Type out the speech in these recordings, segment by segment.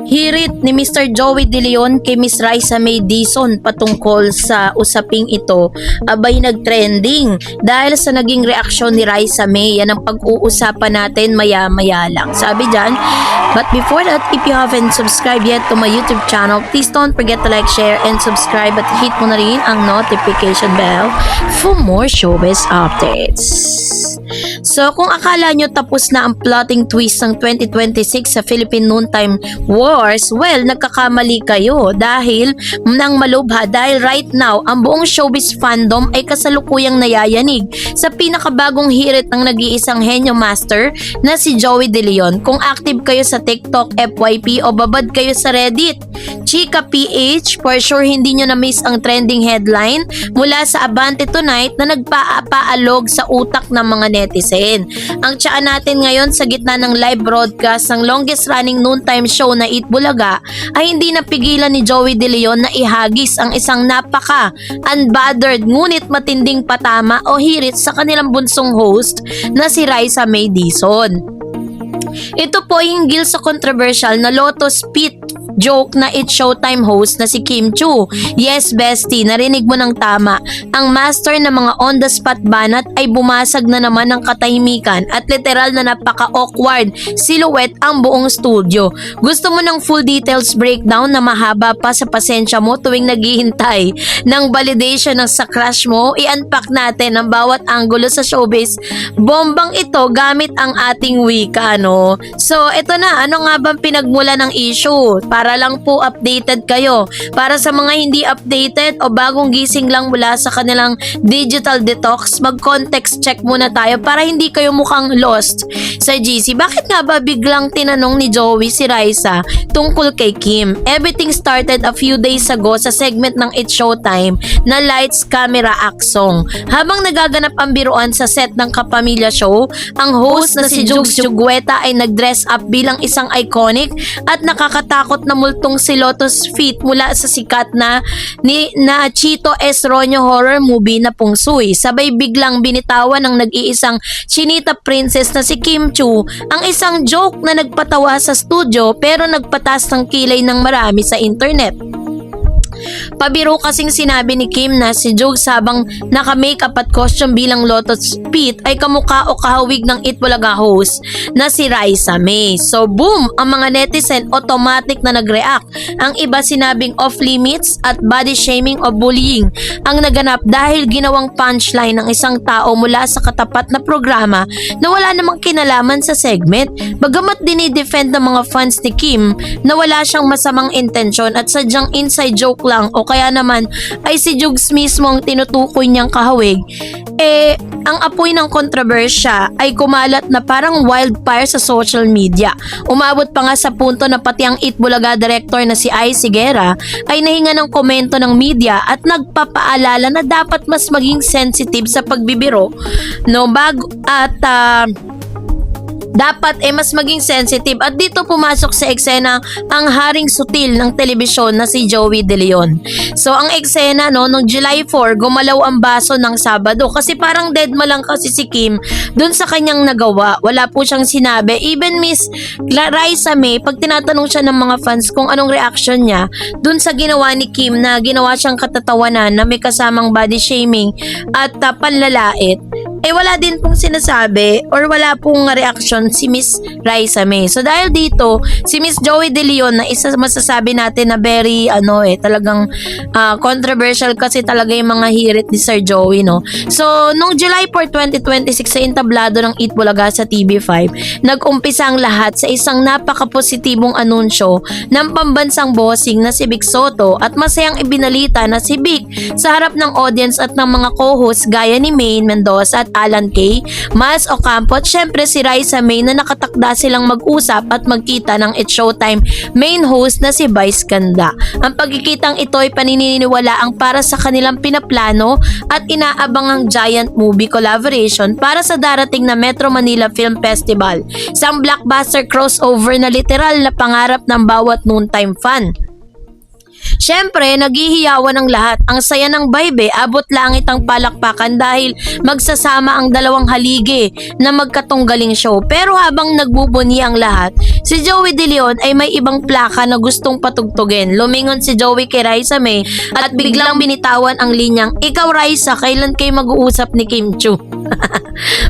Hirit ni Mr. Joey De Leon kay Miss Raisa May Dizon patungkol sa usaping ito abay nagtrending dahil sa naging reaksyon ni Raisa May. Yan ang pag-uusapan natin maya-maya lang. Sabi dyan, but before that, if you haven't subscribed yet to my YouTube channel, please don't forget to like, share, and subscribe at hit mo na rin ang notification bell for more showbiz updates. So kung akala nyo tapos na ang plotting twist ng 2026 sa Philippine Noontime Wars, well, nagkakamali kayo dahil nang malubha dahil right now ang buong showbiz fandom ay kasalukuyang nayayanig sa pinakabagong hirit ng nag-iisang henyo master na si Joey De Leon. Kung active kayo sa TikTok, FYP o babad kayo sa Reddit, Chika PH, for sure hindi nyo na-miss ang trending headline mula sa Abante Tonight na nagpapaalog sa utak ng mga netizen. Ang tiyaan natin ngayon sa gitna ng live broadcast ng longest running noontime show na Eat Bulaga ay hindi napigilan ni Joey De Leon na ihagis ang isang napaka-unbothered ngunit matinding patama o hirit sa kanilang bunsong host na si Raisa May Dizon. Ito po hinggil sa controversial na Lotus Pit joke na It's Showtime host na si Kim Chu. Yes, bestie, narinig mo ng tama. Ang master ng mga on-the-spot banat ay bumasag na naman ng katahimikan at literal na napaka-awkward silhouette ang buong studio. Gusto mo ng full details breakdown na mahaba pa sa pasensya mo tuwing naghihintay ng validation ng sa crush mo? I-unpack natin ang bawat anggulo sa showbiz. Bombang ito gamit ang ating wika, no? So, ito na. Ano nga bang pinagmula ng issue? Para lang po updated kayo. Para sa mga hindi updated o bagong gising lang mula sa kanilang digital detox, mag-context check muna tayo para hindi kayo mukhang lost sa GC. Bakit nga ba biglang tinanong ni Joey si Raisa tungkol kay Kim? Everything started a few days ago sa segment ng It's Showtime na Lights, Camera, Action. Habang nagaganap ang biruan sa set ng Kapamilya Show, ang host na si Jugs Jugueta ay nag-dress up bilang isang iconic at nakakatakot na multong si Lotus Feet mula sa sikat na Chito S. Ronyo horror movie na Pungsuy. Sabay biglang binitawan ng nag-iisang Chinita princess na si Kim Chu ang isang joke na nagpatawa sa studio pero nagpatas ng kilay ng marami sa internet. Pabiro kasing sinabi ni Kim na si Jugs habang naka-makeup at costume bilang Lotus Pit ay kamukha o kahawig ng Eat Bulaga host na si Raisa May. So boom! Ang mga netizen automatic na nag-react. Ang iba sinabing off limits at body shaming o bullying ang naganap dahil ginawang punchline ng isang tao mula sa katapat na programa na wala namang kinalaman sa segment. Bagamat dinidefend ng mga fans ni Kim na wala siyang masamang intensyon at sadyang inside joke lang o kaya naman ay si Jugs mismo ang tinutukoy niyang kahawig, ang apoy ng kontrobersya ay kumalat na parang wildfire sa social media. Umabot pa nga sa punto na pati ang Eat Bulaga director na si Ai Sigera ay nahinga ng komento ng media at nagpapaalala na dapat mas maging sensitive sa pagbibiro, no, dapat mas maging sensitive at dito pumasok sa eksena ang haring sutil ng telebisyon na si Joey De Leon. So ang eksena noong July 4 gumalaw ang baso ng Sabado kasi parang deadma lang kasi si Kim dun sa kanyang nagawa. Wala po siyang sinabi. Even Miss Raisa May, pag tinatanong siya ng mga fans kung anong reaction niya dun sa ginawa ni Kim na ginawa siyang katatawanan na may kasamang body shaming at panlalait, wala din pong sinasabi or wala pong reaction si Miss Raisa May. So dahil dito, si Miss Joey De Leon na isa masasabi natin na very talagang controversial kasi talaga yung mga hirit ni Sir Joey, no. So nung July 4, 2026 sa entablado ng Eat Bulaga sa TV5, nag-umpisa ang lahat sa isang napaka-positibong anunsyo ng pambansang bossing na si Vic Soto at masayang ibinalita na si Vic sa harap ng audience at ng mga co-hosts gaya ni Maine Mendoza at Alan Kay, Mas Ocampo at syempre si Raisa May na nakatakda silang mag-usap at magkita ng It's Showtime main host na si Vice Ganda. Ang pagkikitang ito ay paniniwalaang para sa kanilang pinaplano at inaabangang giant movie collaboration para sa darating na Metro Manila Film Festival. Isang blockbuster crossover na literal na pangarap ng bawat noontime fan. Syempre, naghihiyawan ng lahat. Ang saya ng vibe, abot langit ang palakpakan dahil magsasama ang dalawang haligi na magkatunggaling show. Pero habang nagbubuni ang lahat, si Joey De Leon ay may ibang plaka na gustong patugtugin. Lumingon si Joey kay Raisa May at biglang binitawan ang linyang, "Ikaw Raisa, kailan kayo mag-uusap ni Kim Chu?"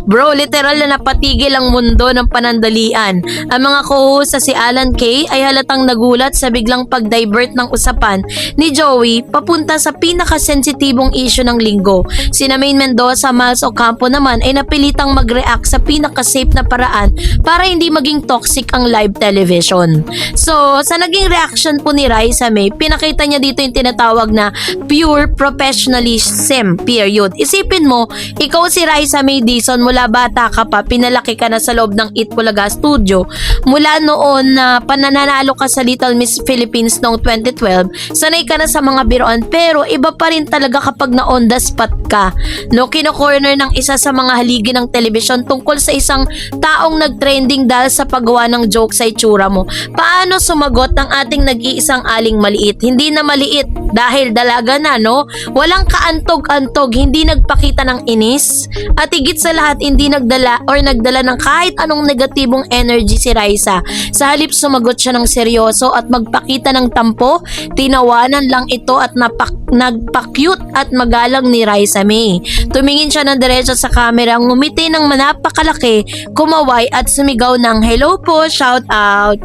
Bro, literal na napatigil ang mundo ng panandalian. Ang mga co-host sa si Alan Kay ay halatang nagulat sa biglang pag-divert ng usapan ni Joey papunta sa pinakasensitibong issue ng linggo. Sina Maine Mendoza, Miles Ocampo naman ay napilitang mag-react sa pinaka-safe na paraan para hindi maging toxic ang live television. So, sa naging reaction po ni Raisa May, pinakita niya dito yung tinatawag na pure professionalism, period. Isipin mo, ikaw si Raisa May Dizon, mula bata ka pa, pinalaki ka na sa loob ng Eat Bulaga Studio. Mula noon na pananalo ka sa Little Miss Philippines noong 2012, sanay ka na sa mga biroan, pero iba pa rin talaga kapag na on the spot ka. No, kino-corner ng isa sa mga haligi ng telebisyon tungkol sa isang taong nag-trending dahil sa paggawa ng joke sa itsura mo. Paano sumagot ng ating nag-iisang aling maliit? Hindi na maliit dahil dalaga na, no? Walang kaantog-antog, hindi nagpakita ng inis, at higit sa lahat hindi nagdala ng kahit anong negatibong energy si Raisa. Sa halip sumagot siya ng seryoso at magpakita ng tampo, tinawanan lang ito at nagpa-cute at magalang ni Raisa May. Tumingin siya ng diretso sa camera, ngumiti ng napakalaki, kumaway at sumigaw ng, "Hello po, shout out."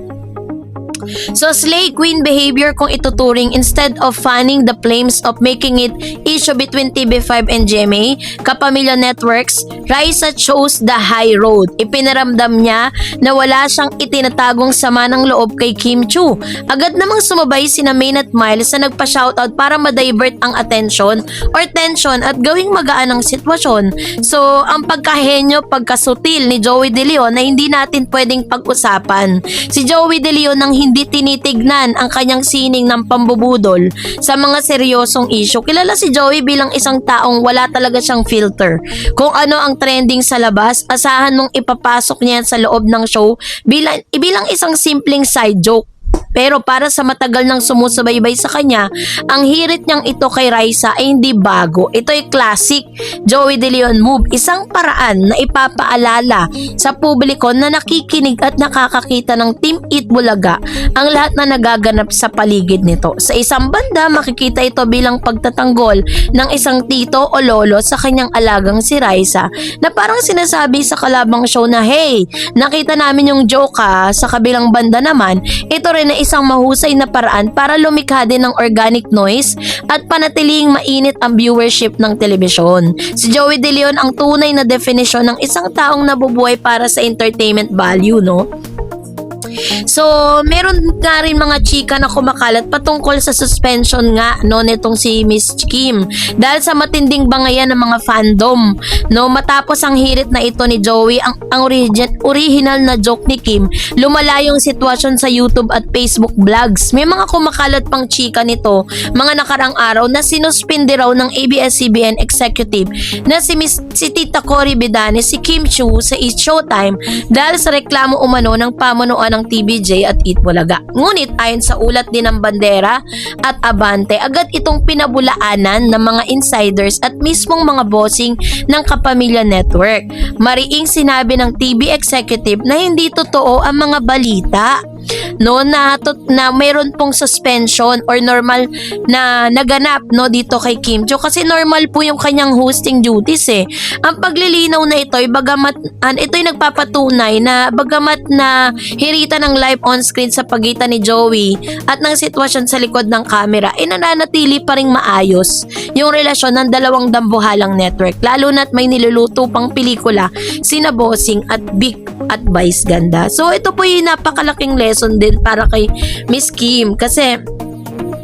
So, slay queen behavior kung ituturing. Instead of fanning the flames of making it issue between TV5 and GMA, Kapamilya Networks, Raisa chose the high road. Ipinaramdam niya na wala siyang itinatagong sama ng loob kay Kim Chu. Agad namang sumabay sina Maine at Miles na nagpa-shoutout para ma-divert ang attention or tension at gawing magaan ang sitwasyon. So, ang pagkahenyo, pagkasutil ni Joey De Leon na hindi natin pwedeng pag-usapan. Si Joey De Leon nang hindi tinitignan ang kanyang sining ng pambubudol sa mga seryosong issue. Kilala si Joey bilang isang taong wala talaga siyang filter. Kung ano ang trending sa labas, asahan mong ipapasok niya sa loob ng show bilang isang simpleng side joke. Pero para sa matagal nang sumusubaybay sa kanya, ang hirit niyang ito kay Raisa ay hindi bago. Ito ay classic Joey De Leon move, isang paraan na ipapaalala sa publiko na nakikinig at nakakakita ng Team Eat Bulaga ang lahat na nagaganap sa paligid nito. Sa isang banda, makikita ito bilang pagtatanggol ng isang tito o lolo sa kanyang alagang si Raisa, na parang sinasabi sa kalabang show na, "Hey, nakita namin yung joke ha." Sa kabilang banda naman, ito rin na isang mahusay na paraan para lumikha din ng organic noise at panatiling mainit ang viewership ng telebisyon. Si Joey De Leon ang tunay na definisyon ng isang taong nabubuhay para sa entertainment value, no? So, meron nga rin mga chika na kumakalat patungkol sa suspension nga, no, nitong si Miss Kim dahil sa matinding bangayan ng mga fandom, no, matapos ang hirit na ito ni Joey, ang original na joke ni Kim, lumala yung sitwasyon sa YouTube at Facebook vlogs. May mga kumakalat pang chika nito mga nakarang araw na sinuspindi raw ng ABS-CBN executive na si Tita Cory Bidane si Kim Chu sa Eat Showtime dahil sa reklamo umano ng pamunuan ng TVJ at Eat Bulaga. Ngunit ayon sa ulat din ng Bandera at Abante, agad itong pinabulaanan ng mga insiders at mismong mga bossing ng Kapamilya Network. Mariing sinabi ng TV executive na hindi totoo ang mga balita, no, na mayroon pong suspension or normal na naganap, no, dito kay Kim Chu kasi normal po yung kanyang hosting duties eh. Ang paglilinaw na ito ay ito'y nagpapatunay na bagamat na hirita ng live on screen sa pagitan ni Joey at ng sitwasyon sa likod ng camera, ay nananatili pa ring maayos yung relasyon ng dalawang dambuhalang network, lalo na't may niluluto pang pelikula sina Bossing at Vic at Vice Ganda. So ito po yung napakalaking lesson din para kay Miss Kim kasi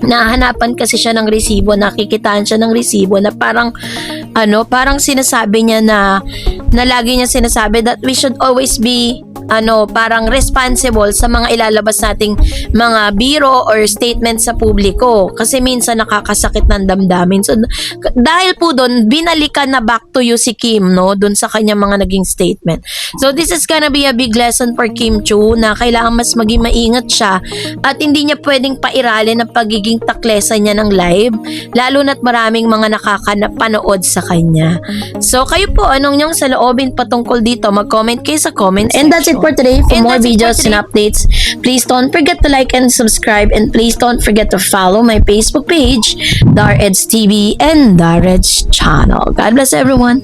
nahanapan kasi siya ng resibo, nakikitaan siya ng resibo na parang parang sinasabi niya na lagi niya sinasabi that we should always be parang responsible sa mga ilalabas nating mga biro or statement sa publiko. Kasi minsan nakakasakit ng damdamin. So, dahil po doon, binalikan na back to you si Kim, no? Doon sa kanya mga naging statement. So, this is gonna be a big lesson for Kim Chiu na kailangan mas maging maingat siya at hindi niya pwedeng pairalin ang pagiging taklesa niya ng live, lalo na't maraming mga nakakapanood sa kanya. So, kayo po, anong niyong saloobin patungkol dito? Mag-comment kayo sa comment section. And that's it for today. For And more that's it for videos and today. updates, please don't forget to like and subscribe, and please don't forget to follow my Facebook page, Dar Eds TV and Dar Eds channel. God bless everyone.